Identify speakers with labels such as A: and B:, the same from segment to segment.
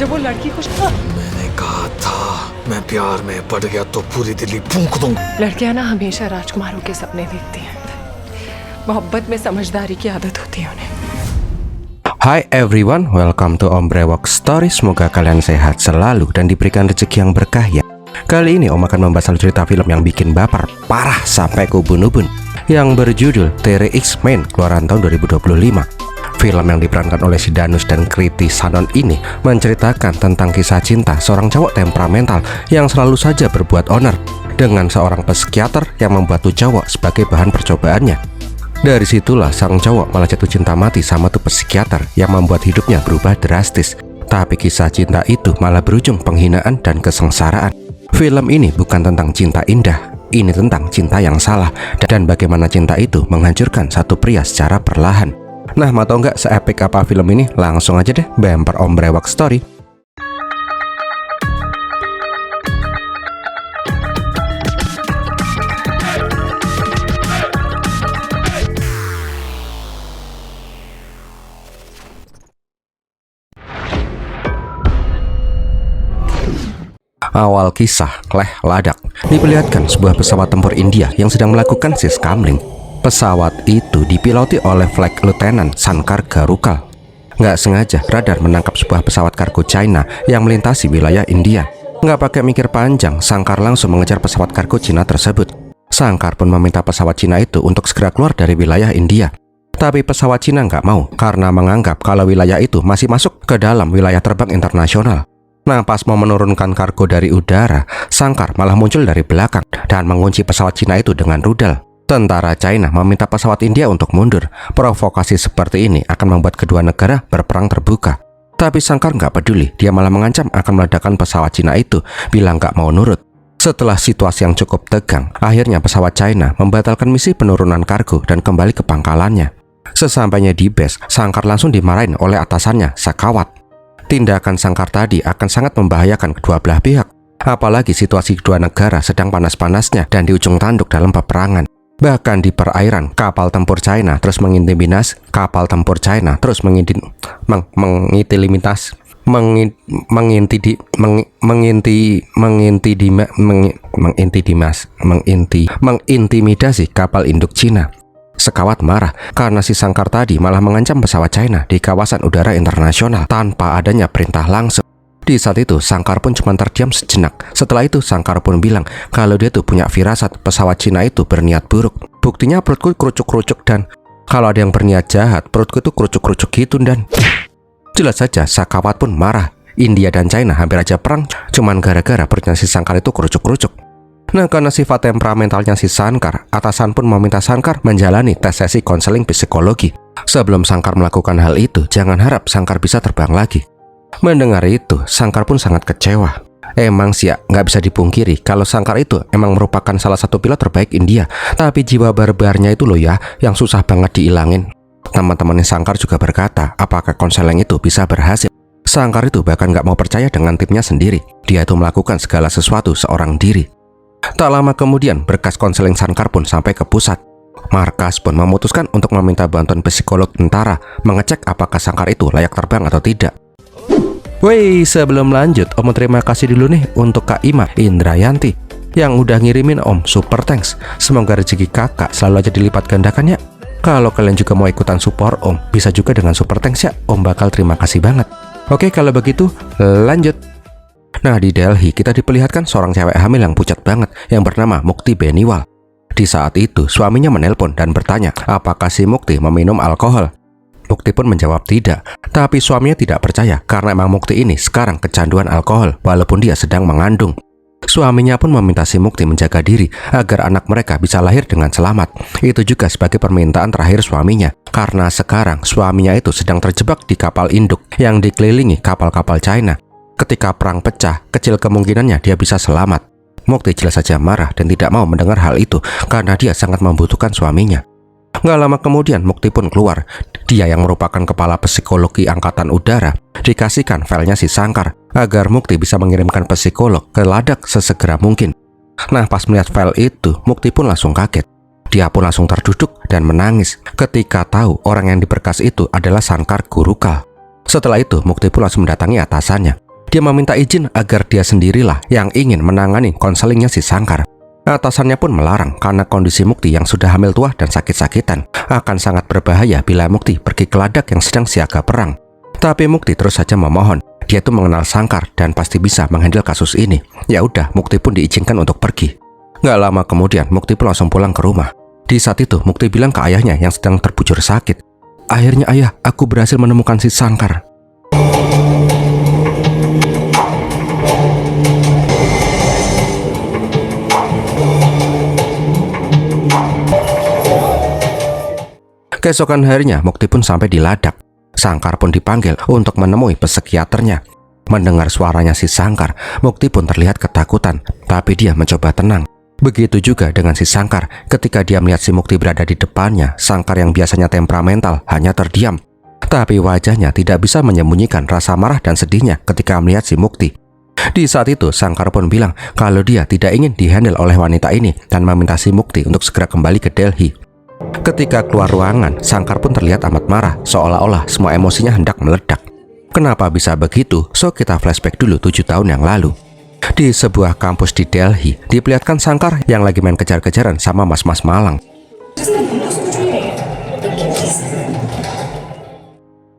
A: जब वो लड़की को
B: मैंने कहा था मैं प्यार में पड़ गया तो पूरी दिल्ली फूंक दूं।
A: लड़कियां ना हमेशा राजकुमारों के सपने देखती हैं। मोहब्बत में समझदारी की आदत होती है उन्हें।
C: Hai everyone, welcome to Om Brewok Story. Semoga kalian sehat selalu dan diberikan rezeki yang berkah ya. Kali ini Om akan membahas cerita film yang bikin baper parah sampai ke ubun-ubun, yang berjudul Terry X Men, keluaran tahun 2025. Film yang diperankan oleh si Danus dan Kriti Sanon ini menceritakan tentang kisah cinta seorang cowok temperamental yang selalu saja berbuat onar dengan seorang psikiater yang membuat tuh cowok sebagai bahan percobaannya. Dari situlah sang cowok malah jatuh cinta mati sama tuh psikiater yang membuat hidupnya berubah drastis. Tapi kisah cinta itu malah berujung penghinaan dan kesengsaraan. Film ini bukan tentang cinta indah, ini tentang cinta yang salah dan bagaimana cinta itu menghancurkan satu pria secara perlahan. Nah, mau tau nggak seepik apa film ini? Langsung aja deh bumper Om Brewok Story. Awal kisah Leh Ladakh diperlihatkan sebuah pesawat tempur India yang sedang melakukan siskamling. Pesawat itu dipiloti oleh Flight Lieutenant Sankar Garukal. Nggak sengaja radar menangkap sebuah pesawat kargo China yang melintasi wilayah India. Nggak pakai mikir panjang, Sankar langsung mengejar pesawat kargo Cina tersebut. Sankar pun meminta pesawat Cina itu untuk segera keluar dari wilayah India. Tapi pesawat Cina nggak mau karena menganggap kalau wilayah itu masih masuk ke dalam wilayah terbang internasional. Nah, pas mau menurunkan kargo dari udara, Sankar malah muncul dari belakang dan mengunci pesawat Cina itu dengan rudal. Tentara China meminta pesawat India untuk mundur. Provokasi seperti ini akan membuat kedua negara berperang terbuka. Tapi Sankar nggak peduli, dia malah mengancam akan meledakkan pesawat Cina itu bila nggak mau nurut. Setelah situasi yang cukup tegang, akhirnya pesawat China membatalkan misi penurunan kargo dan kembali ke pangkalannya. Sesampainya di base, Sankar langsung dimarahin oleh atasannya, Sakawat. Tindakan Sankar tadi akan sangat membahayakan kedua belah pihak. Apalagi situasi kedua negara sedang panas-panasnya dan di ujung tanduk dalam peperangan. Bahkan di perairan, kapal tempur China terus mengintimidasi kapal induk Cina. Sekawat marah karena si Sankar tadi malah mengancam pesawat China di kawasan udara internasional tanpa adanya perintah langsung. Di saat itu Sankar pun cuma terdiam sejenak. Setelah itu Sankar pun bilang kalau dia tuh punya firasat pesawat Cina itu berniat buruk. Buktinya perutku kerucuk-kerucuk dan kalau ada yang berniat jahat perutku tuh kerucuk-kerucuk gitu dan jelas saja Sakawat pun marah. India dan China hampir aja perang cuman gara-gara perutnya si Sankar itu kerucuk-kerucuk. Nah, karena sifat temperamentalnya si Sankar, atasan pun meminta Sankar menjalani tes sesi konseling psikologi. Sebelum Sankar melakukan hal itu, jangan harap Sankar bisa terbang lagi. Mendengar itu, Sankar pun sangat kecewa. Emang sih ya, nggak bisa dipungkiri kalau Sankar itu emang merupakan salah satu pilot terbaik India. Tapi jiwa barbarnya itu loh ya, yang susah banget diilangin. Teman-temannya Sankar juga berkata, apakah konseling itu bisa berhasil? Sankar itu bahkan nggak mau percaya dengan timnya sendiri. Dia itu melakukan segala sesuatu seorang diri. Tak lama kemudian, berkas konseling Sankar pun sampai ke pusat. Markas pun memutuskan untuk meminta bantuan psikolog tentara mengecek apakah Sankar itu layak terbang atau tidak. Woi, sebelum lanjut, Om terima kasih dulu nih untuk Kak Ima Indrayanti yang udah ngirimin Om super thanks. Semoga rezeki kakak selalu aja dilipat gandakan ya. Kalau kalian juga mau ikutan support Om, bisa juga dengan super thanks ya. Om bakal terima kasih banget. Oke, kalau begitu lanjut. Nah, di Delhi kita diperlihatkan seorang cewek hamil yang pucat banget yang bernama Mukti Beniwal. Di saat itu suaminya menelpon dan bertanya apakah si Mukti meminum alkohol. Mukti pun menjawab tidak, tapi suaminya tidak percaya karena emang Mukti ini sekarang kecanduan alkohol walaupun dia sedang mengandung. Suaminya pun meminta si Mukti menjaga diri agar anak mereka bisa lahir dengan selamat. Itu juga sebagai permintaan terakhir suaminya karena sekarang suaminya itu sedang terjebak di kapal induk yang dikelilingi kapal-kapal China. Ketika perang pecah, kecil kemungkinannya dia bisa selamat. Mukti jelas saja marah dan tidak mau mendengar hal itu karena dia sangat membutuhkan suaminya. Nggak lama kemudian Mukti pun keluar. Dia yang merupakan kepala psikologi angkatan udara dikasihkan filenya si Sankar agar Mukti bisa mengirimkan psikolog ke Ladakh sesegera mungkin. Nah, pas melihat file itu, Mukti pun langsung kaget. Dia pun langsung terduduk dan menangis ketika tahu orang yang di berkas itu adalah Sankar Gurukal. Setelah itu, Mukti pun langsung mendatangi atasannya. Dia meminta izin agar dia sendirilah yang ingin menangani konselingnya si Sangkar. Atasannya pun melarang karena kondisi Mukti yang sudah hamil tua dan sakit-sakitan akan sangat berbahaya bila Mukti pergi ke ladang yang sedang siaga perang. Tapi Mukti terus saja memohon. Dia tuh mengenal Sangkar dan pasti bisa menghandle kasus ini. Ya udah, Mukti pun diizinkan untuk pergi. Gak lama kemudian, Mukti pun langsung pulang ke rumah. Di saat itu, Mukti bilang ke ayahnya yang sedang terbujur sakit. Akhirnya ayah, aku berhasil menemukan si Sangkar. Keesokan harinya, Mukti pun sampai di ladang. Sangkar pun dipanggil untuk menemui psikiaternya. Mendengar suaranya si Sangkar, Mukti pun terlihat ketakutan, tapi dia mencoba tenang. Begitu juga dengan si Sangkar, ketika dia melihat si Mukti berada di depannya, Sangkar yang biasanya temperamental hanya terdiam. Tapi wajahnya tidak bisa menyembunyikan rasa marah dan sedihnya ketika melihat si Mukti. Di saat itu, Sangkar pun bilang kalau dia tidak ingin dihandle oleh wanita ini dan meminta si Mukti untuk segera kembali ke Delhi. Ketika keluar ruangan, Sangkar pun terlihat amat marah, seolah-olah semua emosinya hendak meledak. Kenapa bisa begitu? So kita flashback dulu 7 tahun yang lalu. Di sebuah kampus di Delhi, diperlihatkan Sangkar yang lagi main kejar-kejaran sama mas-mas malang.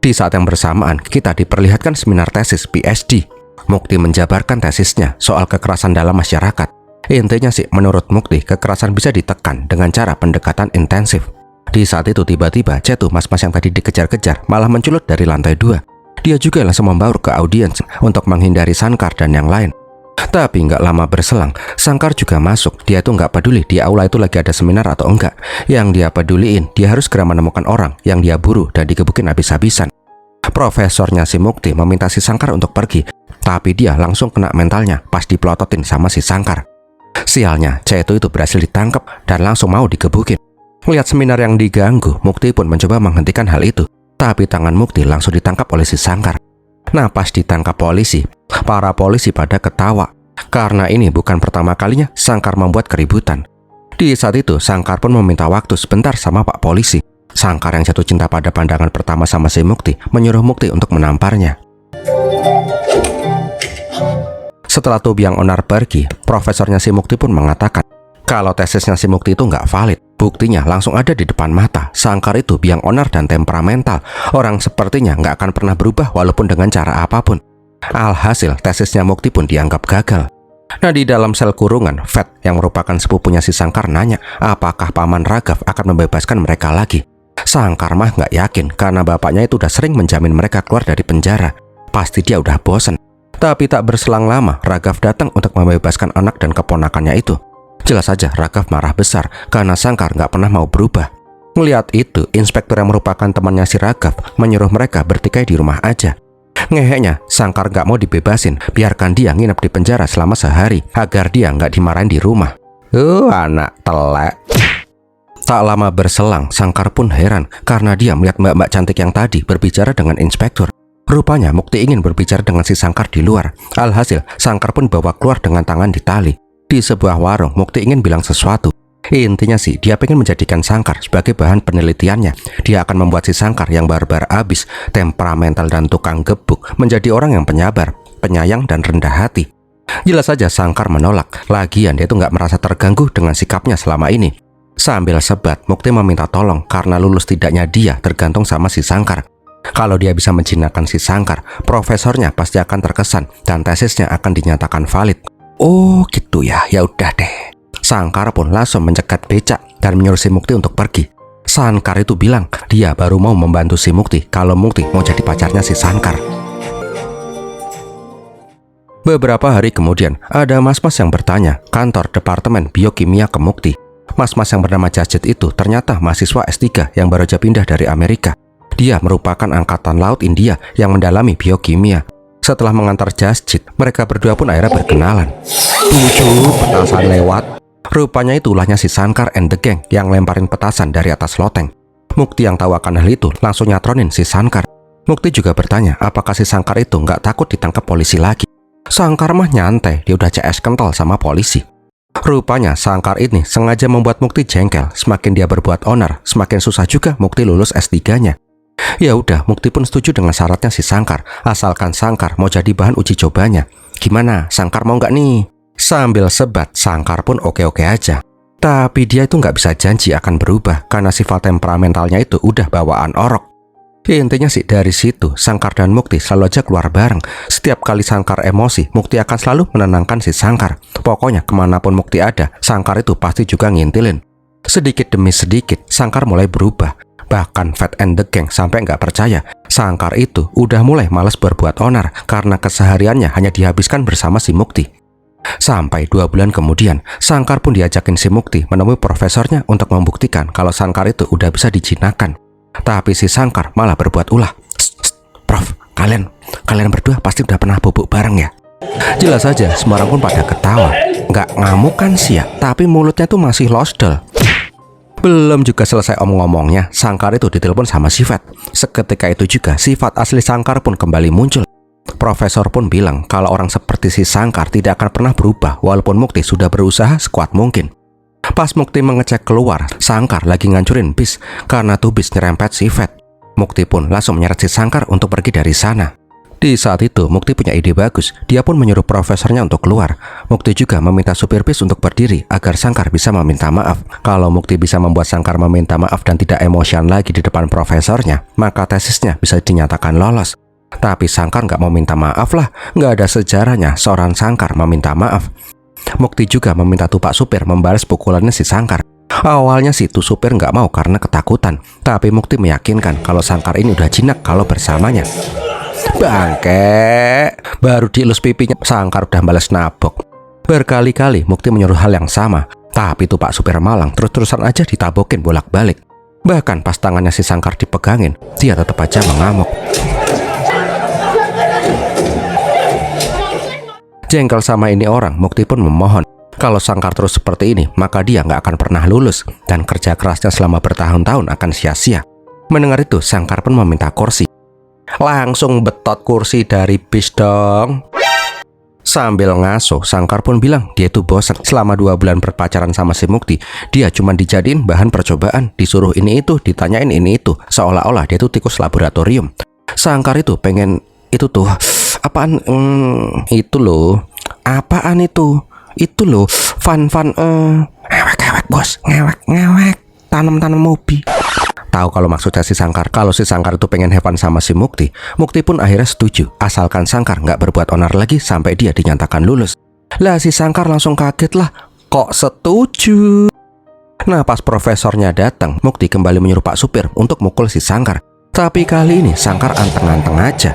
C: Di saat yang bersamaan, kita diperlihatkan seminar tesis PhD. Mukti menjabarkan tesisnya soal kekerasan dalam masyarakat. Intinya sih, menurut Mukti, kekerasan bisa ditekan dengan cara pendekatan intensif. Di saat itu tiba-tiba jatuh mas-mas yang tadi dikejar-kejar malah menculut dari lantai 2. Dia juga langsung membaur ke audiens untuk menghindari Sangkar dan yang lain. Tapi nggak lama berselang, Sangkar juga masuk. Dia tuh nggak peduli di aula itu lagi ada seminar atau enggak. Yang dia peduliin, dia harus segera menemukan orang yang dia buru dan digebukin habis-habisan. Profesornya si Mukti meminta si Sangkar untuk pergi, tapi dia langsung kena mentalnya pas dipelototin sama si Sangkar. Sialnya, Ceto itu berhasil ditangkap dan langsung mau digebukin. Melihat seminar yang diganggu, Mukti pun mencoba menghentikan hal itu. Tapi tangan Mukti langsung ditangkap oleh si Sangkar. Nah, pas ditangkap polisi, para polisi pada ketawa. Karena ini bukan pertama kalinya Sangkar membuat keributan. Di saat itu, Sangkar pun meminta waktu sebentar sama Pak Polisi. Sangkar yang jatuh cinta pada pandangan pertama sama si Mukti menyuruh Mukti untuk menamparnya. Setelah Tubiang Onar pergi, profesornya si Mukti pun mengatakan kalau tesisnya si Mukti itu nggak valid. Buktinya langsung ada di depan mata. Sangkar itu biang onar dan temperamental. Orang sepertinya nggak akan pernah berubah walaupun dengan cara apapun. Alhasil, tesisnya Mukti pun dianggap gagal. Nah, di dalam sel kurungan, Fat yang merupakan sepupunya si Sangkar nanya apakah Paman Raghav akan membebaskan mereka lagi. Sangkar mah nggak yakin karena bapaknya itu udah sering menjamin mereka keluar dari penjara. Pasti dia udah bosen. Tapi tak berselang lama, Raghav datang untuk membebaskan anak dan keponakannya itu. Jelas saja Raghav marah besar karena Sangkar nggak pernah mau berubah. Melihat itu, inspektur yang merupakan temannya si Raghav menyuruh mereka bertikai di rumah aja. Ngeheknya, Sangkar nggak mau dibebasin, biarkan dia nginep di penjara selama sehari agar dia nggak dimarahin di rumah. Anak telek. Tak lama berselang, Sangkar pun heran karena dia melihat mbak-mbak cantik yang tadi berbicara dengan inspektur. Rupanya Mukti ingin berbicara dengan si Sangkar di luar. Alhasil, Sangkar pun bawa keluar dengan tangan ditali. Di sebuah warung, Mukti ingin bilang sesuatu. Intinya sih, dia pengen menjadikan Sangkar sebagai bahan penelitiannya. Dia akan membuat si Sangkar yang barbar abis, temperamental dan tukang gebuk menjadi orang yang penyabar, penyayang dan rendah hati. Jelas saja Sangkar menolak. Lagian dia tuh nggak merasa terganggu dengan sikapnya selama ini. Sambil sebat, Mukti meminta tolong karena lulus tidaknya dia tergantung sama si Sangkar. Kalau dia bisa menjinakkan si Sangkar, profesornya pasti akan terkesan dan tesisnya akan dinyatakan valid. Oh gitu ya, ya udah deh. Sangkar pun langsung mencegat becak dan menyuruh si Mukti untuk pergi. Sangkar itu bilang dia baru mau membantu si Mukti kalau Mukti mau jadi pacarnya si Sangkar. Beberapa hari kemudian, ada mas-mas yang bertanya kantor Departemen Biokimia ke Mukti. Mas-mas yang bernama Jasjit itu ternyata mahasiswa S3 yang baru aja pindah dari Amerika. Dia merupakan angkatan laut India yang mendalami biokimia. Setelah mengantar Jasjit, mereka berdua pun akhirnya berkenalan. Petasan lewat. Rupanya itu ulahnya si Sangkar and the gang yang lemparin petasan dari atas loteng. Mukti yang tahu akan hal itu langsung nyatronin si Sangkar. Mukti juga bertanya apakah si Sangkar itu nggak takut ditangkap polisi lagi. Sangkar mah nyantai, dia udah CS kental sama polisi. Rupanya Sangkar ini sengaja membuat Mukti jengkel. Semakin dia berbuat onar, semakin susah juga Mukti lulus S3-nya. Ya udah, Mukti pun setuju dengan syaratnya si Sangkar, asalkan Sangkar mau jadi bahan uji cobanya. Gimana, Sangkar mau nggak nih? Sambil sebat, Sangkar pun oke-oke aja. Tapi dia itu nggak bisa janji akan berubah karena sifat temperamentalnya itu udah bawaan orok. Intinya sih dari situ, Sangkar dan Mukti selalu aja keluar bareng. Setiap kali Sangkar emosi, Mukti akan selalu menenangkan si Sangkar. Pokoknya kemanapun Mukti ada, Sangkar itu pasti juga ngintilin. Sedikit demi sedikit, Sangkar mulai berubah. Bahkan Fat and the Gang sampai nggak percaya Sangkar itu udah mulai malas berbuat onar karena kesehariannya hanya dihabiskan bersama si Mukti. Sampai 2 bulan kemudian, Sangkar pun diajakin si Mukti menemui profesornya untuk membuktikan kalau Sangkar itu udah bisa dijinakan. Tapi si Sangkar malah berbuat ulah. Prof, kalian berdua pasti udah pernah bubuk bareng ya? Jelas saja, semua orang pun pada ketawa. Nggak ngamuk kan sih ya, tapi mulutnya tuh masih losdel. Belum juga selesai omong-ngomongnya, Sangkar itu ditelepon sama Sifat. Seketika itu juga sifat asli Sangkar pun kembali muncul. Profesor pun bilang kalau orang seperti si Sangkar tidak akan pernah berubah walaupun Mukti sudah berusaha sekuat mungkin. Pas Mukti mengecek keluar, Sangkar lagi ngancurin bis karena tuh bis nyerempet Sifat. Mukti pun langsung menyeret si Sangkar untuk pergi dari sana. Di saat itu, Mukti punya ide bagus. Dia pun menyuruh profesornya untuk keluar. Mukti juga meminta supir bis untuk berdiri agar Sangkar bisa meminta maaf. Kalau Mukti bisa membuat Sangkar meminta maaf dan tidak emosian lagi di depan profesornya, maka tesisnya bisa dinyatakan lolos. Tapi Sangkar nggak mau minta maaf lah. Nggak ada sejarahnya seorang Sangkar meminta maaf. Mukti juga meminta tuh Pak Supir membalas pukulannya si Sangkar. Awalnya sih tuh supir nggak mau karena ketakutan. Tapi Mukti meyakinkan kalau Sangkar ini udah jinak kalau bersamanya. Bangke, baru dielus pipinya Sangkar udah balas nabok. Berkali-kali Mukti menyuruh hal yang sama, tapi tuh Pak Supir malang terus-terusan aja ditabokin bolak-balik. Bahkan pas tangannya si Sangkar dipegangin, dia tetap aja mengamuk. Jengkel sama ini orang, Mukti pun memohon kalau Sangkar terus seperti ini, maka dia nggak akan pernah lulus dan kerja kerasnya selama bertahun-tahun akan sia-sia. Mendengar itu, Sangkar pun meminta kursi. Langsung betot kursi dari bis dong. Sambil ngaso, Sangkar pun bilang dia itu bosan. Selama 2 bulan berpacaran sama si Mukti, dia cuma dijadiin bahan percobaan, disuruh ini itu, ditanyain ini itu, seolah-olah dia itu tikus laboratorium. Sangkar itu pengen itu tuh, apaan? Itu loh. Apaan itu? Itu loh, fun, ngewek bos, ngewek, tanam mobi. Tahu kalau maksudnya si Sangkar. Kalau si Sangkar itu pengen have fun sama si Mukti, Mukti pun akhirnya setuju, asalkan Sangkar nggak berbuat onar lagi sampai dia dinyatakan lulus. Lah si Sangkar langsung kaget lah, kok setuju? Nah pas profesornya datang, Mukti kembali menyuruh Pak Supir untuk mukul si Sangkar. Tapi kali ini Sangkar anteng-anteng aja.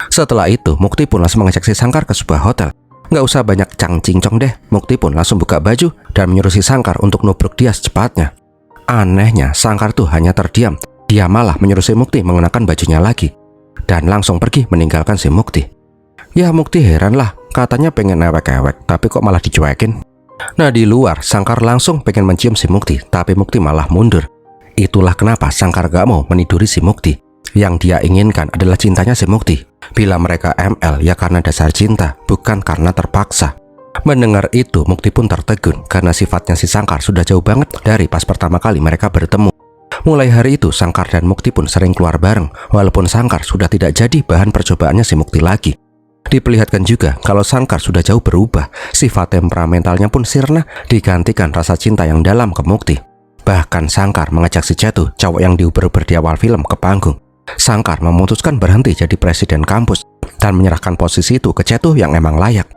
C: Setelah itu, Mukti pun langsung mengajak si Sangkar ke sebuah hotel. Nggak usah banyak cincong deh, Mukti pun langsung buka baju dan menyuruh si Sangkar untuk nubruk dia secepatnya. Anehnya, Sangkar tuh hanya terdiam. Dia malah menyuruh si Mukti mengenakan bajunya lagi dan langsung pergi meninggalkan si Mukti. Ya Mukti heran lah, katanya pengen ewek-ewek, tapi kok malah dicuekin. Nah di luar, Sangkar langsung pengen mencium si Mukti, tapi Mukti malah mundur. Itulah kenapa Sangkar gak mau meniduri si Mukti. Yang dia inginkan adalah cintanya si Mukti. Bila mereka ML ya karena dasar cinta, bukan karena terpaksa. Mendengar itu, Mukti pun tertegun karena sifatnya si Sangkar sudah jauh banget dari pas pertama kali mereka bertemu. Mulai hari itu, Sangkar dan Mukti pun sering keluar bareng, walaupun Sangkar sudah tidak jadi bahan percobaannya si Mukti lagi. Diperlihatkan juga kalau Sangkar sudah jauh berubah, sifat temperamentalnya pun sirna, digantikan rasa cinta yang dalam ke Mukti. Bahkan Sangkar mengajak si Cetu, cowok yang diuber-uber di awal film, ke panggung. Sangkar memutuskan berhenti jadi presiden kampus dan menyerahkan posisi itu ke Cetu yang emang layak.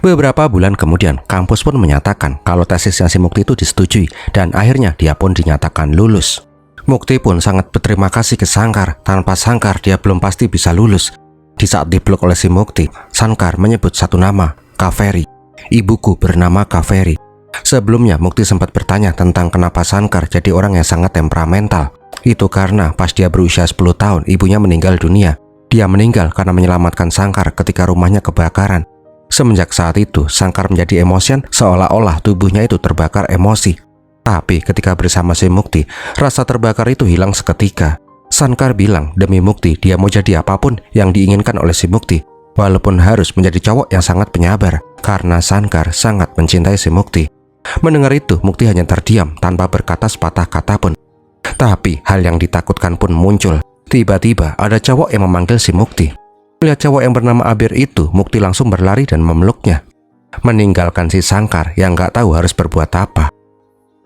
C: Beberapa bulan kemudian, kampus pun menyatakan kalau tesisnya si Mukti itu disetujui dan akhirnya dia pun dinyatakan lulus. Mukti pun sangat berterima kasih ke Sangkar. Tanpa Sangkar, dia belum pasti bisa lulus. Di saat dipeluk oleh si Mukti, Sangkar menyebut satu nama, Kaveri. Ibuku bernama Kaveri. Sebelumnya, Mukti sempat bertanya tentang kenapa Sangkar jadi orang yang sangat temperamental. Itu karena pas dia berusia 10 tahun, ibunya meninggal dunia. Dia meninggal karena menyelamatkan Sangkar ketika rumahnya kebakaran. Semenjak saat itu, Sangkar menjadi emosian seolah-olah tubuhnya itu terbakar emosi. Tapi ketika bersama si Mukti, rasa terbakar itu hilang seketika. Sankar bilang demi Mukti dia mau jadi apapun yang diinginkan oleh si Mukti, walaupun harus menjadi cowok yang sangat penyabar, karena Sankar sangat mencintai si Mukti. Mendengar itu, Mukti hanya terdiam tanpa berkata sepatah kata pun. Tapi hal yang ditakutkan pun muncul. Tiba-tiba ada cowok yang memanggil si Mukti. Melihat cowok yang bernama Abir itu, Mukti langsung berlari dan memeluknya, meninggalkan si Sankar yang gak tahu harus berbuat apa.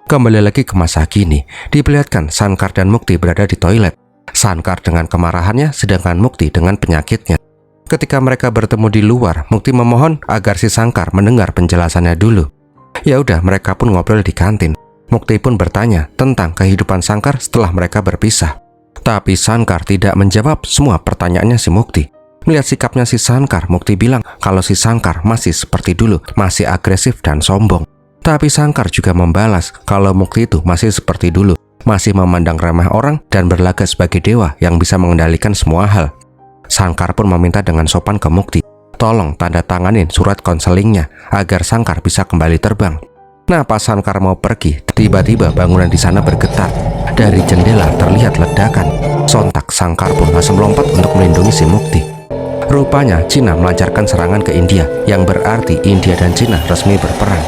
C: Kembali lagi ke masa kini, diperlihatkan Sankar dan Mukti berada di toilet. Sankar dengan kemarahannya, sedangkan Mukti dengan penyakitnya. Ketika mereka bertemu di luar, Mukti memohon agar si Sankar mendengar penjelasannya dulu. Ya udah, mereka pun ngobrol di kantin. Mukti pun bertanya tentang kehidupan Sankar setelah mereka berpisah. Tapi Sankar tidak menjawab semua pertanyaannya si Mukti. Melihat sikapnya si Sankar, Mukti bilang kalau si Sankar masih seperti dulu, masih agresif dan sombong. Tapi Sankar juga membalas kalau Mukti itu masih seperti dulu, masih memandang remeh orang dan berlagak sebagai dewa yang bisa mengendalikan semua hal. Sankar pun meminta dengan sopan ke Mukti, tolong tanda tanganin surat konselingnya agar Sankar bisa kembali terbang. Nah, pas Sankar mau pergi, tiba-tiba bangunan di sana bergetar. Dari jendela terlihat ledakan. Sontak Sankar pun langsung melompat untuk melindungi si Mukti. Rupanya Cina melancarkan serangan ke India, yang berarti India dan Cina resmi berperang.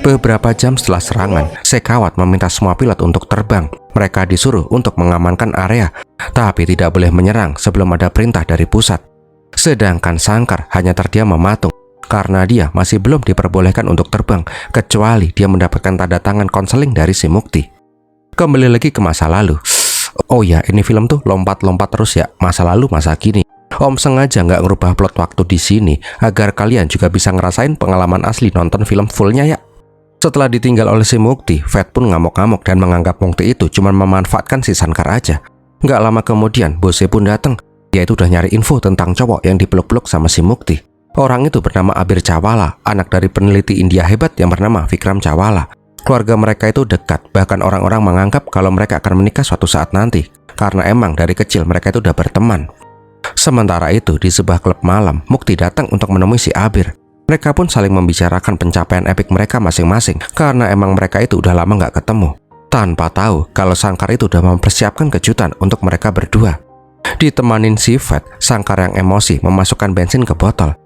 C: Beberapa jam setelah serangan, Shekhawat meminta semua pilot untuk terbang. Mereka disuruh untuk mengamankan area, tapi tidak boleh menyerang sebelum ada perintah dari pusat. Sedangkan Sankar hanya terdiam mematung, karena dia masih belum diperbolehkan untuk terbang, kecuali dia mendapatkan tanda tangan konseling dari si Mukti. Kembali lagi ke masa lalu. Oh ya, ini film tuh lompat-lompat terus ya, masa lalu masa kini. Om sengaja nggak ngerubah plot waktu di sini, agar kalian juga bisa ngerasain pengalaman asli nonton film fullnya ya. Setelah ditinggal oleh si Mukti, Fat pun ngamuk-ngamuk dan menganggap Mukti itu cuma memanfaatkan si Sankar aja. Nggak lama kemudian, bosnya pun datang. Dia itu udah nyari info tentang cowok yang dipeluk-peluk sama si Mukti. Orang itu bernama Abir Chawla, anak dari peneliti India hebat yang bernama Vikram Chawla. Keluarga mereka itu dekat, bahkan orang-orang menganggap kalau mereka akan menikah suatu saat nanti, karena emang dari kecil mereka itu udah berteman. Sementara itu, di sebuah klub malam, Mukti datang untuk menemui si Abir. Mereka pun saling membicarakan pencapaian epik mereka masing-masing, karena emang mereka itu udah lama nggak ketemu. Tanpa tahu kalau Sankar itu udah mempersiapkan kejutan untuk mereka berdua. Ditemanin si Fat, Sankar yang emosi memasukkan bensin ke botol.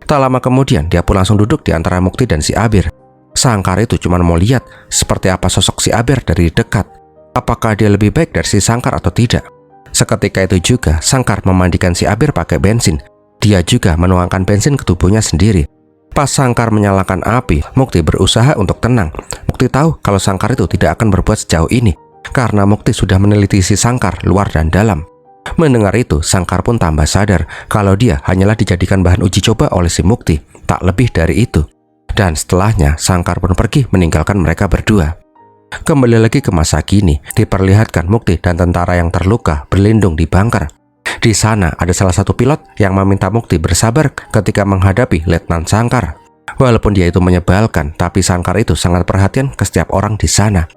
C: Tak lama kemudian, dia pun langsung duduk di antara Mukti dan si Abir. Sankar itu cuma mau lihat seperti apa sosok si Abir dari dekat. Apakah dia lebih baik dari si Sankar atau tidak? Seketika itu juga, Sankar memandikan si Abir pakai bensin. Dia juga menuangkan bensin ke tubuhnya sendiri. Pas Sankar menyalakan api, Mukti berusaha untuk tenang. Mukti tahu kalau Sankar itu tidak akan berbuat sejauh ini, karena Mukti sudah meneliti si Sankar luar dan dalam. Mendengar itu, Sankar pun tambah sadar kalau dia hanyalah dijadikan bahan uji coba oleh si Mukti, tak lebih dari itu. Dan setelahnya, Sankar pun pergi meninggalkan mereka berdua. Kembali lagi ke masa kini, diperlihatkan Mukti dan tentara yang terluka berlindung di bunker. Di sana ada salah satu pilot yang meminta Mukti bersabar ketika menghadapi Letnan Sankar. Walaupun dia itu menyebalkan, tapi Sankar itu sangat perhatian ke setiap orang di sana.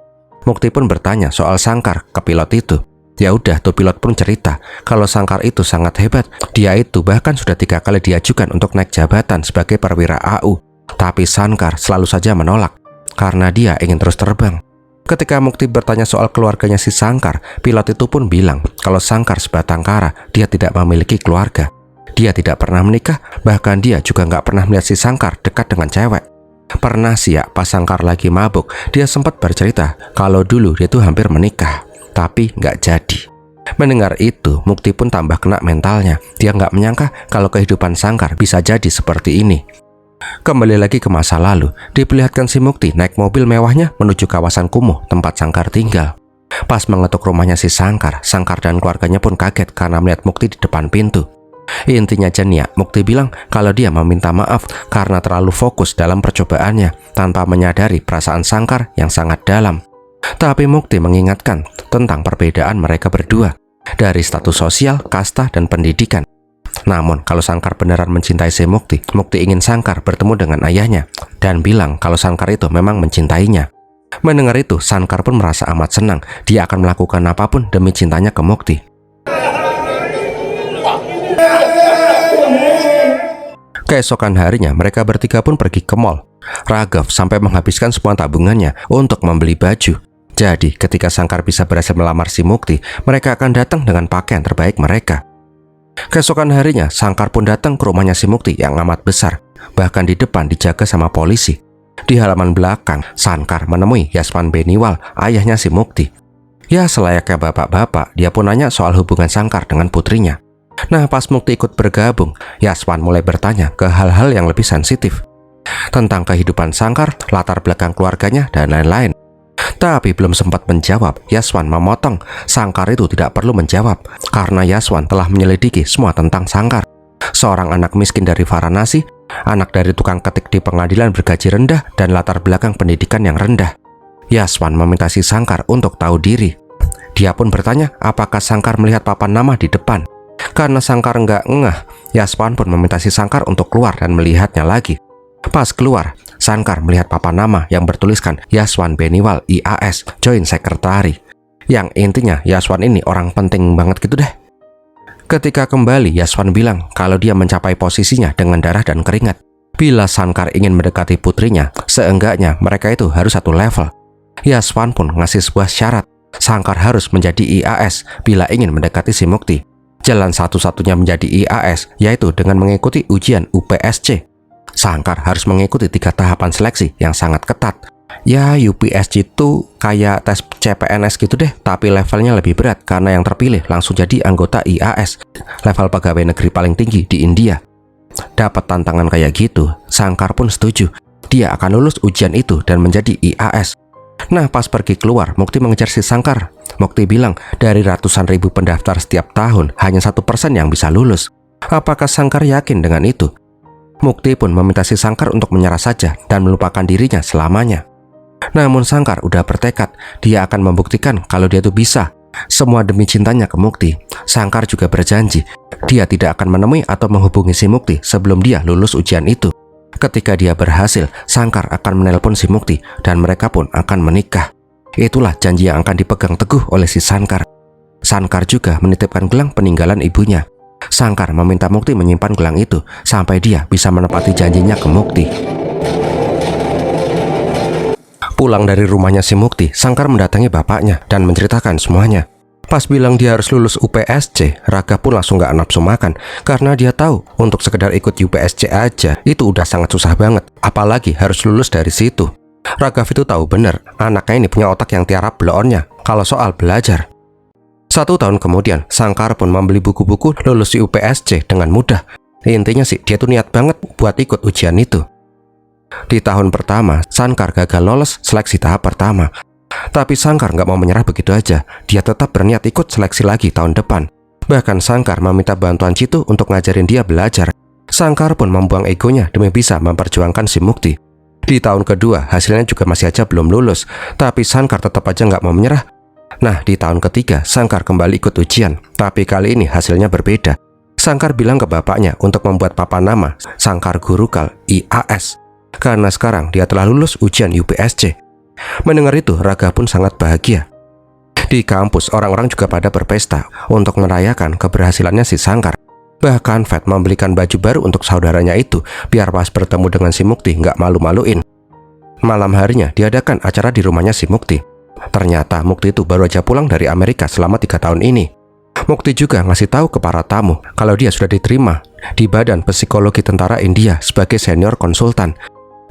C: Mukti pun bertanya soal Sankar ke pilot itu. Ya udah, tuh pilot pun cerita kalau Sankar itu sangat hebat. Dia itu bahkan sudah 3 kali diajukan untuk naik jabatan sebagai perwira AU. Tapi Sankar selalu saja menolak karena dia ingin terus terbang. Ketika Mukti bertanya soal keluarganya si Sankar, pilot itu pun bilang kalau Sankar sebatang kara, dia tidak memiliki keluarga. Dia tidak pernah menikah, bahkan dia juga nggak pernah melihat si Sankar dekat dengan cewek. Pernah sih ya, pas Sankar lagi mabuk, dia sempat bercerita kalau dulu dia tuh hampir menikah, tapi nggak jadi. Mendengar itu, Mukti pun tambah kena mentalnya. Dia nggak menyangka kalau kehidupan Sankar bisa jadi seperti ini. Kembali lagi ke masa lalu, diperlihatkan si Mukti naik mobil mewahnya menuju kawasan kumuh tempat Sankar tinggal. Pas mengetuk rumahnya si Sankar, Sankar dan keluarganya pun kaget karena melihat Mukti di depan pintu. Intinya Jenia, Mukti bilang kalau dia meminta maaf karena terlalu fokus dalam percobaannya tanpa menyadari perasaan Sankar yang sangat dalam. Tapi Mukti mengingatkan tentang perbedaan mereka berdua dari status sosial, kasta, dan pendidikan. Namun kalau Sankar beneran mencintai si Mukti, Mukti ingin Sankar bertemu dengan ayahnya dan bilang kalau Sankar itu memang mencintainya. Mendengar itu, Sankar pun merasa amat senang. Dia akan melakukan apapun demi cintanya ke Mukti. Keesokan harinya mereka bertiga pun pergi ke mall. Raghav sampai menghabiskan semua tabungannya untuk membeli baju. Jadi ketika Sankar bisa berhasil melamar si Mukti, mereka akan datang dengan pakaian terbaik mereka. Keesokan harinya Sankar pun datang ke rumahnya si Mukti yang amat besar. Bahkan di depan dijaga sama polisi. Di halaman belakang, Sankar menemui Yaswan Beniwal, ayahnya si Mukti. Ya selayaknya bapak-bapak, dia pun nanya soal hubungan Sankar dengan putrinya. Nah pas Mukti ikut bergabung, Yaswan mulai bertanya ke hal-hal yang lebih sensitif. Tentang kehidupan Sankar, latar belakang keluarganya, dan lain-lain. Tapi belum sempat menjawab, Yaswan memotong. Sankar itu tidak perlu menjawab, karena Yaswan telah menyelidiki semua tentang Sankar. Seorang anak miskin dari Varanasi, anak dari tukang ketik di pengadilan bergaji rendah, dan latar belakang pendidikan yang rendah. Yaswan meminta si Sankar untuk tahu diri. Dia pun bertanya apakah Sankar melihat papan nama di depan. Karena Sankar nggak ngeh, Yaswan pun meminta si Sankar untuk keluar dan melihatnya lagi. Pas keluar, Sankar melihat papan nama yang bertuliskan Yaswan Beniwal IAS Joint Secretary. Yang intinya Yaswan ini orang penting banget gitu deh. Ketika kembali, Yaswan bilang kalau dia mencapai posisinya dengan darah dan keringat. Bila Sankar ingin mendekati putrinya, seenggaknya mereka itu harus satu level. Yaswan pun ngasih sebuah syarat. Sankar harus menjadi IAS bila ingin mendekati si Mukti. Jalan satu-satunya menjadi IAS yaitu dengan mengikuti ujian UPSC. Sankar harus mengikuti 3 tahapan seleksi yang sangat ketat. Ya UPSC itu kayak tes CPNS gitu deh, tapi levelnya lebih berat karena yang terpilih langsung jadi anggota IAS, level pegawai negeri paling tinggi di India. Dapat tantangan kayak gitu, Sankar pun setuju. Dia akan lulus ujian itu dan menjadi IAS. Nah pas pergi keluar, Mukti mengejar si Sankar. Mukti bilang dari ratusan ribu pendaftar setiap tahun, hanya 1% yang bisa lulus. Apakah Sankar yakin dengan itu? Mukti pun meminta si Sankar untuk menyerah saja dan melupakan dirinya selamanya. Namun Sankar udah bertekad, dia akan membuktikan kalau dia tuh bisa. Semua demi cintanya ke Mukti. Sankar juga berjanji, dia tidak akan menemui atau menghubungi si Mukti sebelum dia lulus ujian itu. Ketika dia berhasil, Sankar akan menelpon si Mukti dan mereka pun akan menikah. Itulah janji yang akan dipegang teguh oleh si Sankar. Sankar juga menitipkan gelang peninggalan ibunya. Sankar meminta Mukti menyimpan gelang itu sampai dia bisa menepati janjinya ke Mukti. Pulang dari rumahnya si Mukti, Sankar mendatangi bapaknya dan menceritakan semuanya. Pas bilang dia harus lulus UPSC, Raghav pun langsung gak nafsu makan karena dia tahu untuk sekedar ikut UPSC aja itu udah sangat susah banget, apalagi harus lulus dari situ. Raghav itu tahu bener anaknya ini punya otak yang tiarap bloonnya kalau soal belajar. 1 tahun kemudian, Sankar pun membeli buku-buku lulus di UPSC dengan mudah. Intinya sih dia tuh niat banget buat ikut ujian itu. Di tahun pertama, Sankar gagal lolos seleksi tahap pertama. Tapi Sankar nggak mau menyerah begitu aja. Dia tetap berniat ikut seleksi lagi tahun depan. Bahkan Sankar meminta bantuan Citu untuk ngajarin dia belajar. Sankar pun membuang egonya demi bisa memperjuangkan si Mukti. Di tahun kedua, hasilnya juga masih aja belum lulus. Tapi Sankar tetap aja nggak mau menyerah. Nah, di tahun ketiga, Sankar kembali ikut ujian. Tapi kali ini hasilnya berbeda. Sankar bilang ke bapaknya untuk membuat papan nama Sankar Gurukul IAS. Karena sekarang dia telah lulus ujian UPSC. Mendengar itu, Raghav pun sangat bahagia. Di kampus, orang-orang juga pada berpesta untuk merayakan keberhasilannya si Sankar. Bahkan Fat membelikan baju baru untuk saudaranya itu, biar pas bertemu dengan si Mukti nggak malu-maluin. Malam harinya diadakan acara di rumahnya si Mukti. Ternyata Mukti itu baru aja pulang dari Amerika selama 3 tahun ini. Mukti juga ngasih tahu ke para tamu kalau dia sudah diterima di Badan Psikologi Tentara India sebagai senior konsultan.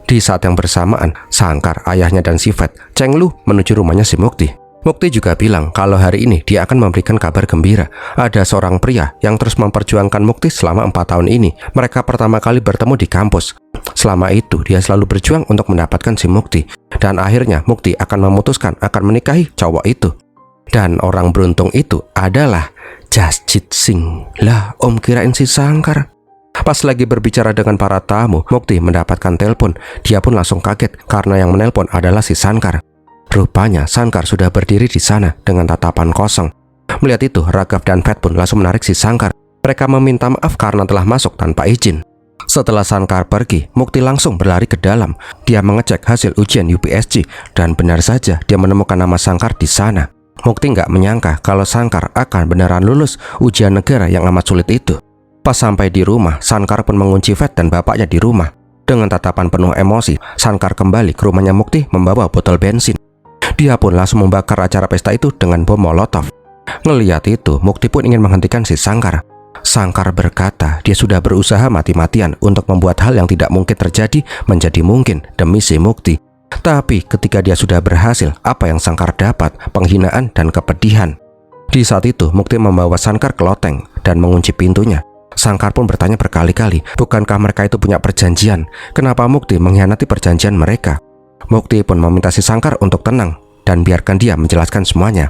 C: Di saat yang bersamaan, Sankar, ayahnya dan si Fat, Cheng Lu menuju rumahnya si Mukti. Mukti juga bilang kalau hari ini dia akan memberikan kabar gembira. Ada seorang pria yang terus memperjuangkan Mukti selama 4 tahun ini. Mereka pertama kali bertemu di kampus. Selama itu dia selalu berjuang untuk mendapatkan si Mukti. Dan akhirnya Mukti akan memutuskan akan menikahi cowok itu. Dan orang beruntung itu adalah Jasjit Singh. Lah, om kirain si Sankar. Pas lagi berbicara dengan para tamu, Mukti mendapatkan telepon. Dia pun langsung kaget karena yang menelpon adalah si Sankar. Rupanya Sankar sudah berdiri di sana dengan tatapan kosong. Melihat itu, Raghav dan Fat pun langsung menarik si Sankar. Mereka meminta maaf karena telah masuk tanpa izin. Setelah Sankar pergi, Mukti langsung berlari ke dalam. Dia mengecek hasil ujian UPSC dan benar saja dia menemukan nama Sankar di sana. Mukti nggak menyangka kalau Sankar akan beneran lulus ujian negara yang amat sulit itu. Pas sampai di rumah, Sankar pun mengunci Vet dan bapaknya di rumah. Dengan tatapan penuh emosi, Sankar kembali ke rumahnya Mukti membawa botol bensin. Dia pun langsung membakar acara pesta itu dengan bom molotov. Ngeliat itu, Mukti pun ingin menghentikan si Sankar. Sankar berkata dia sudah berusaha mati-matian untuk membuat hal yang tidak mungkin terjadi menjadi mungkin demi si Mukti. Tapi ketika dia sudah berhasil, apa yang Sankar dapat? Penghinaan dan kepedihan. Di saat itu, Mukti membawa Sankar ke loteng dan mengunci pintunya. Sankar pun bertanya berkali-kali, bukankah mereka itu punya perjanjian? Kenapa Mukti mengkhianati perjanjian mereka? Mukti pun meminta si Sankar untuk tenang dan biarkan dia menjelaskan semuanya.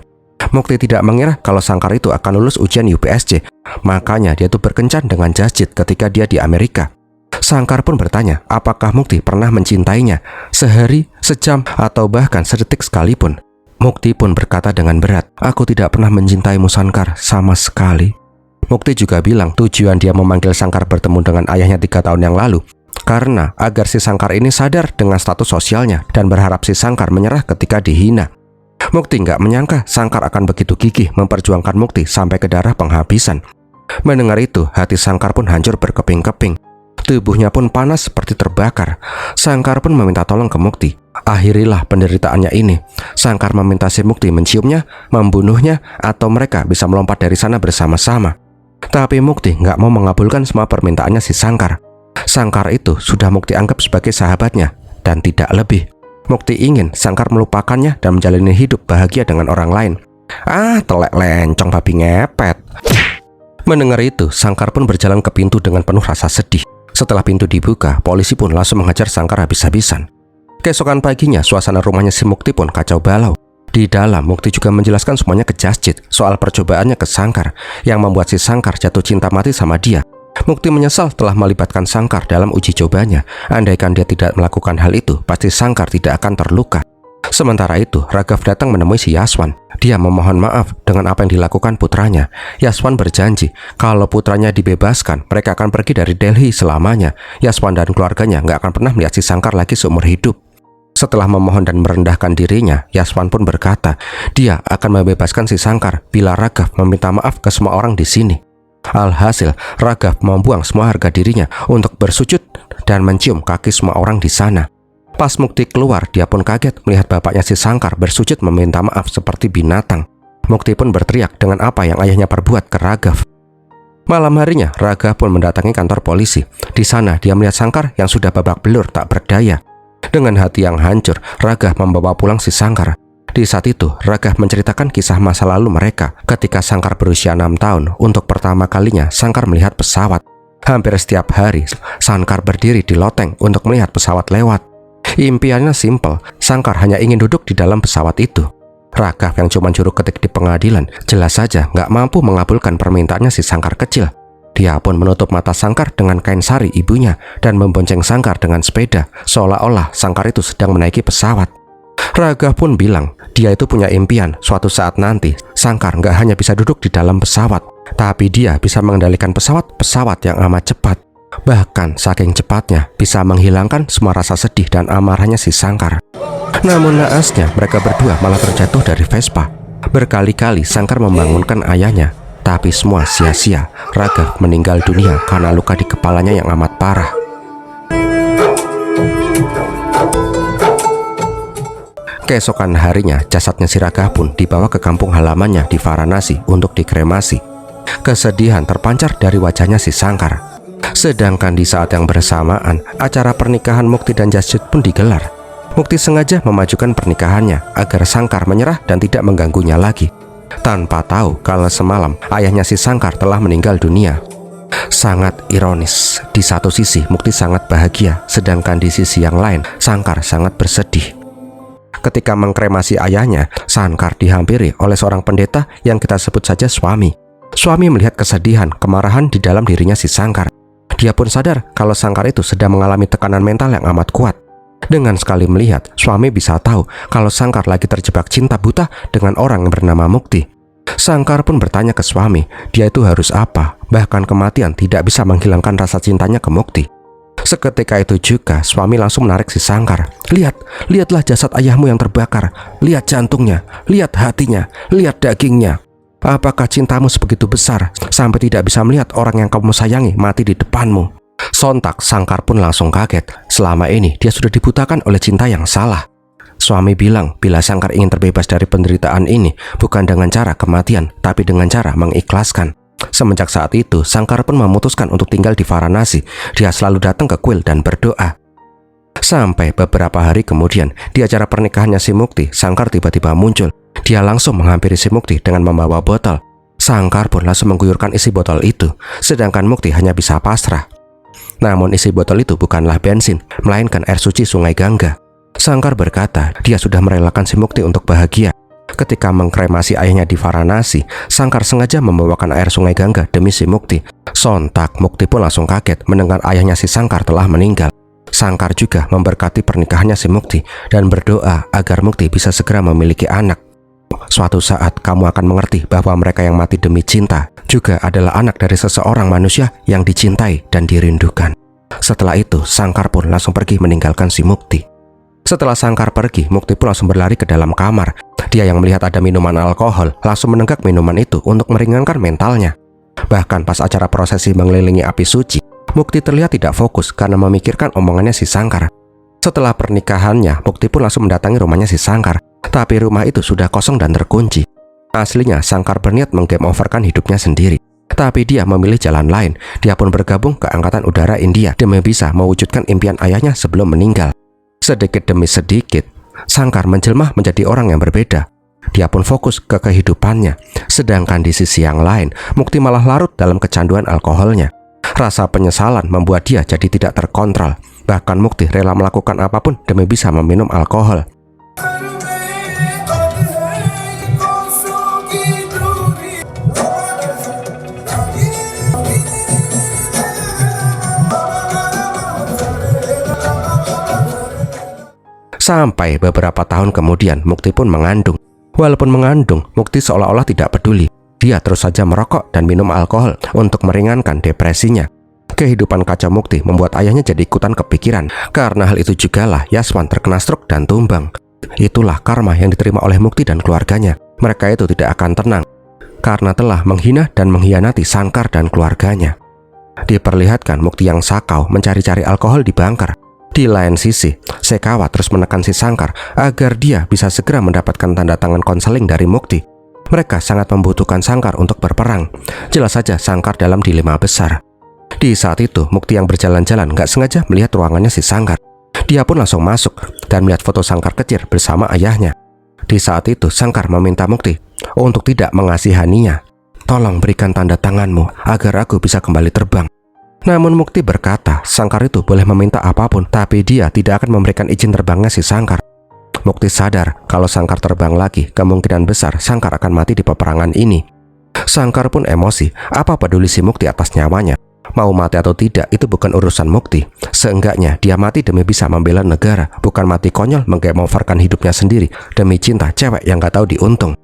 C: Mukti tidak mengira kalau Sankar itu akan lulus ujian UPSC. Makanya dia tuh berkencan dengan Jasjit ketika dia di Amerika. Sankar pun bertanya, apakah Mukti pernah mencintainya? Sehari, sejam, atau bahkan sedetik sekalipun. Mukti pun berkata dengan berat, aku tidak pernah mencintaimu Sankar, sama sekali. Mukti juga bilang tujuan dia memanggil Sankar bertemu dengan ayahnya 3 tahun yang lalu karena agar si Sankar ini sadar dengan status sosialnya dan berharap si Sankar menyerah ketika dihina. Mukti nggak menyangka Sankar akan begitu gigih memperjuangkan Mukti sampai ke darah penghabisan. Mendengar itu, hati Sankar pun hancur berkeping-keping. Tubuhnya pun panas seperti terbakar. Sankar pun meminta tolong ke Mukti. Akhirilah penderitaannya ini. Sankar meminta si Mukti menciumnya, membunuhnya, atau mereka bisa melompat dari sana bersama-sama. Tapi Mukti nggak mau mengabulkan semua permintaannya si Sankar. Sankar itu sudah Mukti anggap sebagai sahabatnya dan tidak lebih. Mukti ingin Sankar melupakannya dan menjalani hidup bahagia dengan orang lain. Telek lencong babi ngepet. Mendengar itu, Sankar pun berjalan ke pintu dengan penuh rasa sedih. Setelah pintu dibuka, polisi pun langsung menghajar Sankar habis-habisan. Keesokan paginya, suasana rumahnya si Mukti pun kacau balau. Di dalam, Mukti juga menjelaskan semuanya ke Jasjit soal percobaannya ke Sankar yang membuat si Sankar jatuh cinta mati sama dia. Mukti menyesal telah melibatkan Sankar dalam uji cobanya. Andaikan dia tidak melakukan hal itu, pasti Sankar tidak akan terluka. Sementara itu, Raghav datang menemui si Yaswan. Dia memohon maaf dengan apa yang dilakukan putranya. Yaswan berjanji kalau putranya dibebaskan, mereka akan pergi dari Delhi selamanya. Yaswan dan keluarganya nggak akan pernah melihat si Sankar lagi seumur hidup. Setelah memohon dan merendahkan dirinya, Yaswan pun berkata dia akan membebaskan si Sankar bila Raghav meminta maaf ke semua orang di sini. Alhasil, Raghav membuang semua harga dirinya untuk bersujud dan mencium kaki semua orang di sana. Pas Mukti keluar, dia pun kaget melihat bapaknya si Sankar bersujud meminta maaf seperti binatang. Mukti pun berteriak dengan apa yang ayahnya perbuat ke Raghav. Malam harinya, Raghav pun mendatangi kantor polisi. Di sana, dia melihat Sankar yang sudah babak belur tak berdaya. Dengan hati yang hancur, Raghav membawa pulang si Sankar. Di saat itu, Raghav menceritakan kisah masa lalu mereka ketika Sankar berusia 6 tahun. Untuk pertama kalinya, Sankar melihat pesawat. Hampir setiap hari, Sankar berdiri di loteng untuk melihat pesawat lewat. Impiannya simpel, Sankar hanya ingin duduk di dalam pesawat itu. Raghav yang cuma juru ketik di pengadilan, jelas saja nggak mampu mengabulkan permintaannya si Sankar kecil. Dia pun menutup mata Sankar dengan kain sari ibunya dan membonceng Sankar dengan sepeda, seolah-olah Sankar itu sedang menaiki pesawat. Raghav pun bilang, dia itu punya impian suatu saat nanti Sankar nggak hanya bisa duduk di dalam pesawat, tapi dia bisa mengendalikan pesawat yang amat cepat. Bahkan saking cepatnya bisa menghilangkan semua rasa sedih dan amarahnya si Sankar. Namun naasnya mereka berdua malah terjatuh dari Vespa. Berkali-kali Sankar membangunkan ayahnya, tapi semua sia-sia. Raghav meninggal dunia karena luka di kepalanya yang amat parah. Keesokan harinya, jasadnya si Raghav pun dibawa ke kampung halamannya di Varanasi untuk dikremasi. Kesedihan terpancar dari wajahnya si Sankar. Sedangkan di saat yang bersamaan, acara pernikahan Mukti dan Jasjit pun digelar. Mukti sengaja memajukan pernikahannya agar Sankar menyerah dan tidak mengganggunya lagi, tanpa tahu kalau semalam ayahnya si Sankar telah meninggal dunia. Sangat ironis, di satu sisi Mukti sangat bahagia, sedangkan di sisi yang lain Sankar sangat bersedih. Ketika mengkremasi ayahnya, Sankar dihampiri oleh seorang pendeta yang kita sebut saja Swami. Swami melihat kesedihan, kemarahan di dalam dirinya si Sankar. Dia pun sadar kalau Sankar itu sedang mengalami tekanan mental yang amat kuat. Dengan sekali melihat, Swami bisa tahu kalau Sankar lagi terjebak cinta buta dengan orang yang bernama Mukti. Sankar pun bertanya ke Swami, dia itu harus apa? Bahkan kematian tidak bisa menghilangkan rasa cintanya ke Mukti. Seketika itu juga, Swami langsung menarik si Sankar. Lihatlah jasad ayahmu yang terbakar. Lihat jantungnya, lihat hatinya, lihat dagingnya. Apakah cintamu sebegitu besar sampai tidak bisa melihat orang yang kamu sayangi mati di depanmu? Sontak Sangkar pun langsung kaget. Selama ini dia sudah dibutakan oleh cinta yang salah. Suami bilang bila Sangkar ingin terbebas dari penderitaan ini bukan dengan cara kematian, tapi dengan cara mengikhlaskan. Semenjak saat itu, Sangkar pun memutuskan untuk tinggal di Varanasi. Dia selalu datang ke kuil dan berdoa. Sampai beberapa hari kemudian, di acara pernikahannya si Mukti, Sangkar tiba-tiba muncul. Dia langsung menghampiri si Mukti dengan membawa botol. Sangkar pun langsung mengguyurkan isi botol itu, sedangkan Mukti hanya bisa pasrah. Namun isi botol itu bukanlah bensin, melainkan air suci Sungai Gangga. Sangkar berkata, dia sudah merelakan si Mukti untuk bahagia. Ketika mengkremasi ayahnya di Varanasi, Sangkar sengaja membawakan air Sungai Gangga demi si Mukti. Sontak Mukti pun langsung kaget mendengar ayahnya si Sangkar telah meninggal. Sangkar juga memberkati pernikahannya si Mukti dan berdoa agar Mukti bisa segera memiliki anak. Suatu saat kamu akan mengerti bahwa mereka yang mati demi cinta juga adalah anak dari seseorang manusia yang dicintai dan dirindukan. Setelah itu, Sangkar pun langsung pergi meninggalkan si Mukti. Setelah Sangkar pergi, Mukti pun langsung berlari ke dalam kamar. Dia yang melihat ada minuman alkohol langsung menenggak minuman itu untuk meringankan mentalnya. Bahkan pas acara prosesi mengelilingi api suci, Mukti terlihat tidak fokus karena memikirkan omongannya si Sangkar. Setelah pernikahannya, Mukti pun langsung mendatangi rumahnya si Sangkar. Tapi rumah itu sudah kosong dan terkunci. Aslinya Sangkar berniat menggame overkan hidupnya sendiri. Tapi dia memilih jalan lain. Dia pun bergabung ke Angkatan Udara India demi bisa mewujudkan impian ayahnya sebelum meninggal. Sedikit demi sedikit, Sangkar menjelma menjadi orang yang berbeda. Dia pun fokus ke kehidupannya. Sedangkan di sisi yang lain, Mukti malah larut dalam kecanduan alkoholnya. Rasa penyesalan membuat dia jadi tidak terkontrol. Bahkan Mukti rela melakukan apapun demi bisa meminum alkohol. Sampai beberapa tahun kemudian, Mukti pun mengandung. Walaupun mengandung, Mukti seolah-olah tidak peduli. Dia terus saja merokok dan minum alkohol untuk meringankan depresinya. Kehidupan kacau Mukti membuat ayahnya jadi ikutan kepikiran. Karena hal itu jugalah Yaswan terkena stroke dan tumbang. Itulah karma yang diterima oleh Mukti dan keluarganya. Mereka itu tidak akan tenang karena telah menghina dan mengkhianati Sangkar dan keluarganya. Diperlihatkan Mukti yang sakau mencari-cari alkohol di bunker. Di lain sisi, Sekawa terus menekan si Sangkar agar dia bisa segera mendapatkan tanda tangan konseling dari Mukti. Mereka sangat membutuhkan Sangkar untuk berperang. Jelas saja Sangkar dalam dilema besar. Di saat itu, Mukti yang berjalan-jalan gak sengaja melihat ruangannya si Sangkar. Dia pun langsung masuk dan melihat foto Sangkar kecil bersama ayahnya. Di saat itu, Sangkar meminta Mukti untuk tidak mengasihaninya. Tolong berikan tanda tanganmu agar aku bisa kembali terbang. Namun Mukti berkata, Sangkar itu boleh meminta apapun, tapi dia tidak akan memberikan izin terbangnya si Sangkar. Mukti sadar kalau Sangkar terbang lagi, kemungkinan besar Sangkar akan mati di peperangan ini. Sangkar pun emosi, apa peduli si Mukti atas nyawanya. Mau mati atau tidak, itu bukan urusan Mukti. Seenggaknya dia mati demi bisa membela negara, bukan mati konyol menggemoverkan hidupnya sendiri demi cinta cewek yang gak tahu diuntung.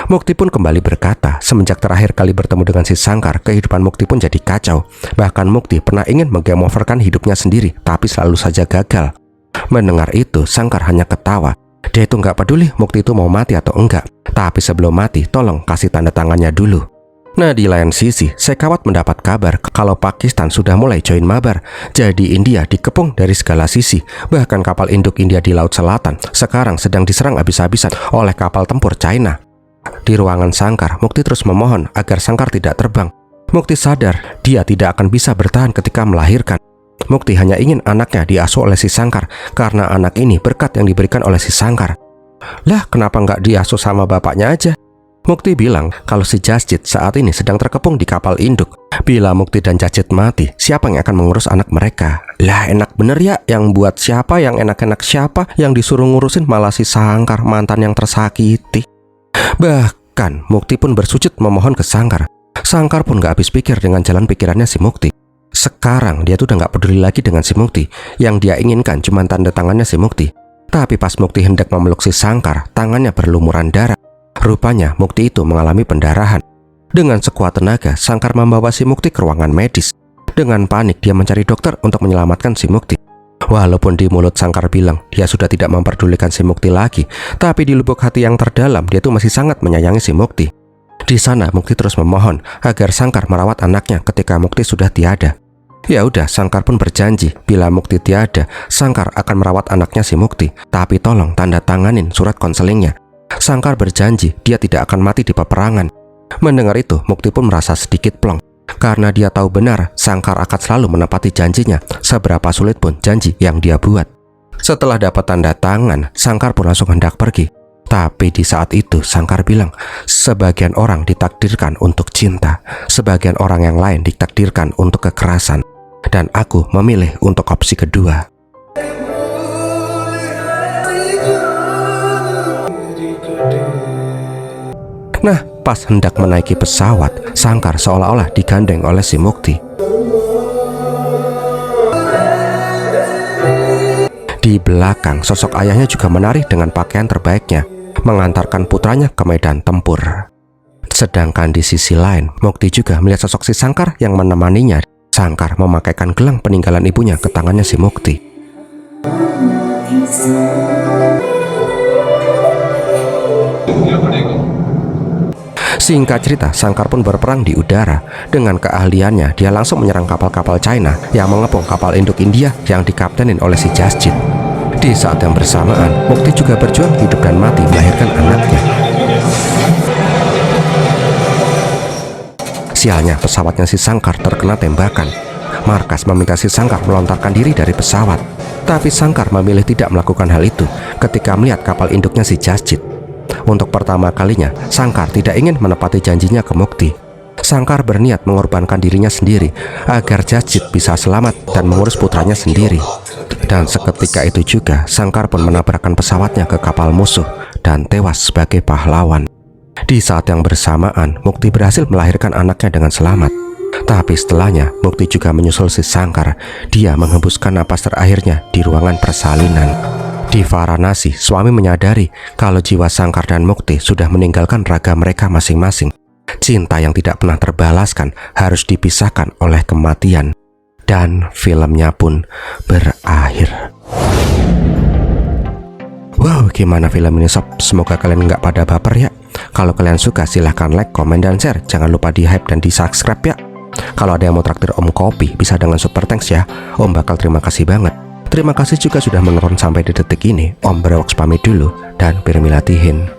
C: Mukti pun kembali berkata, semenjak terakhir kali bertemu dengan si Sangkar, kehidupan Mukti pun jadi kacau. Bahkan Mukti pernah ingin menggemoverkan hidupnya sendiri, tapi selalu saja gagal. Mendengar itu, Sangkar hanya ketawa. Dia itu gak peduli Mukti itu mau mati atau enggak. Tapi sebelum mati, tolong kasih tanda tangannya dulu. Nah, di lain sisi, Shekhawat mendapat kabar kalau Pakistan sudah mulai join mabar. Jadi India dikepung dari segala sisi. Bahkan kapal induk India di Laut Selatan sekarang sedang diserang habis-habisan oleh kapal tempur China. Di ruangan Sangkar, Mukti terus memohon agar Sangkar tidak terbang. Mukti sadar dia tidak akan bisa bertahan ketika melahirkan. Mukti hanya ingin anaknya diasuh oleh si Sangkar karena anak ini berkat yang diberikan oleh si Sangkar. Lah, kenapa nggak diasuh sama bapaknya aja? Mukti bilang kalau si Jasjit saat ini sedang terkepung di kapal induk. Bila Mukti dan Jasjit mati, siapa yang akan mengurus anak mereka? Lah, enak bener ya, yang buat siapa, yang enak-enak siapa, yang disuruh ngurusin malah si Sangkar, mantan yang tersakiti. Bahkan Mukti pun bersujud memohon ke Sangkar. Sangkar pun gak habis pikir dengan jalan pikirannya si Mukti. Sekarang dia tuh udah gak peduli lagi dengan si Mukti. Yang dia inginkan cuma tanda tangannya si Mukti. Tapi pas Mukti hendak memeluk si Sangkar, tangannya berlumuran darah. Rupanya Mukti itu mengalami pendarahan. Dengan sekuat tenaga, Sangkar membawa si Mukti ke ruangan medis. Dengan panik dia mencari dokter untuk menyelamatkan si Mukti. Walaupun di mulut Sangkar bilang dia sudah tidak memperdulikan si Mukti lagi, tapi di lubuk hati yang terdalam dia tuh masih sangat menyayangi si Mukti. Di sana Mukti terus memohon agar Sangkar merawat anaknya ketika Mukti sudah tiada. Ya udah, Sangkar pun berjanji bila Mukti tiada, Sangkar akan merawat anaknya si Mukti. Tapi tolong tanda tanganin surat konselingnya. Sangkar berjanji dia tidak akan mati di peperangan. Mendengar itu, Mukti pun merasa sedikit plong. Karena dia tahu benar Sangkar akan selalu menepati janjinya, seberapa sulit pun janji yang dia buat. Setelah dapat tanda tangan, Sangkar pun langsung hendak pergi. Tapi di saat itu Sangkar bilang, sebagian orang ditakdirkan untuk cinta, sebagian orang yang lain ditakdirkan untuk kekerasan. Dan aku memilih untuk opsi kedua. Nah, pas hendak menaiki pesawat, Sangkar seolah-olah digandeng oleh si Mukti. Di belakang, sosok ayahnya juga menari dengan pakaian terbaiknya, mengantarkan putranya ke medan tempur. Sedangkan di sisi lain, Mukti juga melihat sosok si Sangkar yang menemaninya. Sangkar memakaikan gelang peninggalan ibunya ke tangannya si Mukti. Singkat cerita, Sangkar pun berperang di udara. Dengan keahliannya, dia langsung menyerang kapal-kapal China yang mengepung kapal induk India yang dikaptenin oleh si Jasjit. Di saat yang bersamaan, Mukti juga berjuang hidup dan mati melahirkan anaknya. Sialnya, pesawatnya si Sangkar terkena tembakan. Markas meminta si Sangkar melontarkan diri dari pesawat. Tapi Sangkar memilih tidak melakukan hal itu ketika melihat kapal induknya si Jasjit. Untuk pertama kalinya, Sangkar tidak ingin menepati janjinya ke Mukti. Sangkar berniat mengorbankan dirinya sendiri agar Jasjit bisa selamat dan mengurus putranya sendiri. Dan seketika itu juga, Sangkar pun menabrakkan pesawatnya ke kapal musuh dan tewas sebagai pahlawan. Di saat yang bersamaan, Mukti berhasil melahirkan anaknya dengan selamat. Tapi setelahnya, Mukti juga menyusul si Sangkar. Dia menghembuskan napas terakhirnya di ruangan persalinan. Di Varanasi, suami menyadari kalau jiwa Sangkar dan Mukti sudah meninggalkan raga mereka masing-masing. Cinta yang tidak pernah terbalaskan harus dipisahkan oleh kematian. Dan filmnya pun berakhir. Wow, gimana film ini sob? Semoga kalian nggak pada baper ya. Kalau kalian suka silahkan like, komen, dan share. Jangan lupa di hype dan di subscribe ya. Kalau ada yang mau traktir Om kopi, bisa dengan super thanks ya. Om bakal terima kasih banget. Terima kasih juga sudah menonton sampai di detik ini. Om Brewoks pamit dulu dan Pirmilatihin.